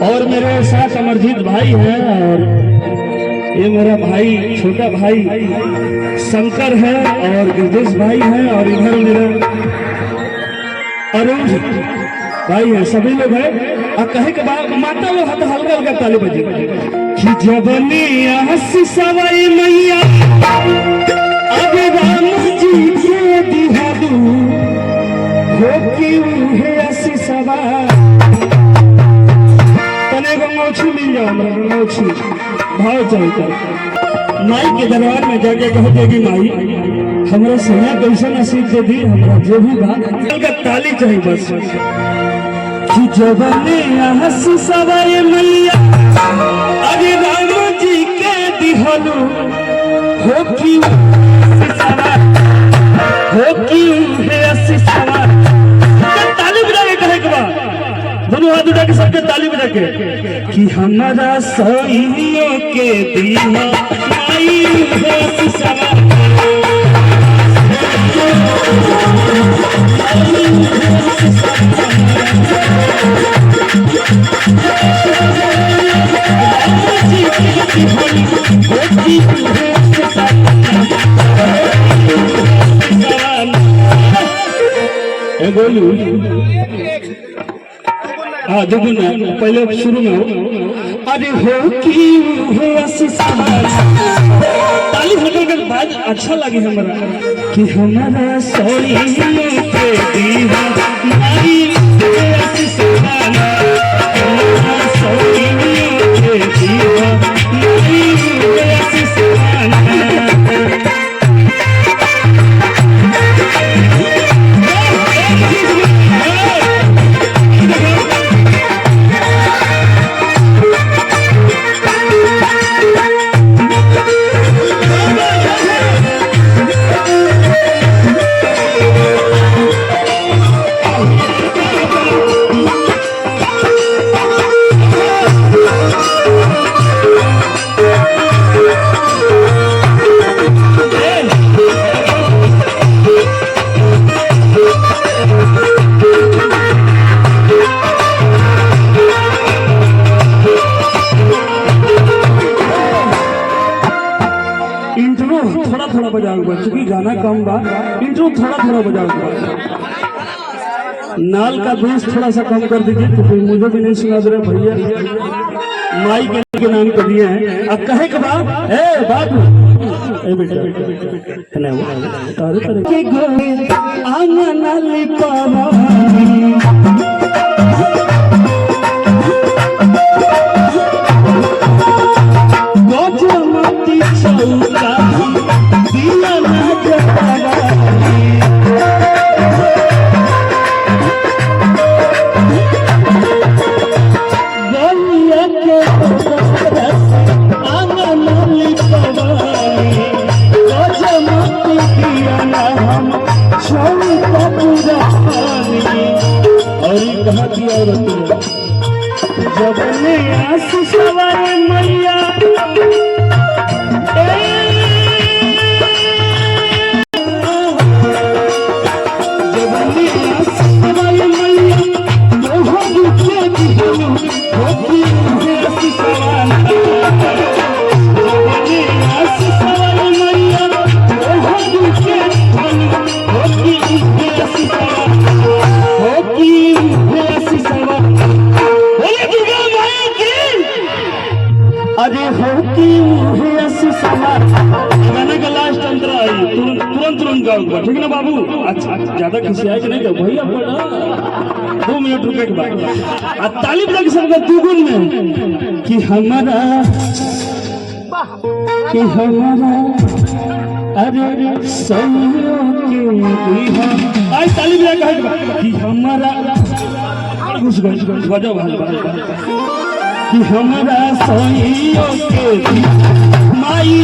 और मेरे साथ अमरजीत भाई हैं और ये मेरा भाई छोटा भाई शंकर है और गिरजेश भाई हैं और इधर मेरा अरुण भाई है, सभी लोग हैं। और कहे के बाद माता लोग हाथ हल्का हल्का ताली बजे कि जबनी हंसी सवाई मैया अब राम जी के दिहादू हो कि है हंसी सवाई तने गंगोछी मिल जाओ हमरा गंगोछी भाव चलता माई के दरबार में जाके कह देगी माई हमरा समय कैसा नसीब दे दी, हमरा जो भी बात का ताली चाहिए बस कि जबने हंसी सवाई मैया अरे राम जी के दिहलू हो कि है हंसी सवाई ताली बजा के कहे के बाद दोनों हाथ उठा के सबके ताली बजा के कि हमारा सैनियों के दीना माई है सवार हाँ देखो ना पहले शुरू में हो अरे हो कि है ताली होने के बाद अच्छा लगे हमारा कि हमारा सैनियों के दीवा माई है सवाना हमारा सैनियों के दीवा माई है सवाना थोड़ा बजाऊंगा क्योंकि गाना कम बा, इंट्रो थोड़ा बजाऊंगा। नाल का बेस थोड़ा सा कम कर दीजिए तो कोई मुझे भी नहीं सुना दे रहे भैया माई के नाम कर दिए हैं। अब कहे के बाद ए बात ए बेटा है तारे तारे के गोरे आंगन लिपावा जबने आंसू सवाई मैया जबने आंसू सवाई मैया मोह दुखे दिहलू होती है आंसू सवाई जबने आंसू सवाई मैया मोह दुखे दिहलू होती है आंसू सवाई होती है आंसू सवाई अरे हो कि गाने का लास्ट अंतर आई तुरंत गाऊंगा ठीक ना बाबू। अच्छा ज्यादा किसी आए कि नहीं तो भैया 2 मिनट रुके के बाद ताली बजा के सबका दुगुन में कि हमारा अरे सैनियों के दीवा आई ताली बजा के कि हमारा घुस बजाओ कि हमारा सैनियों के माई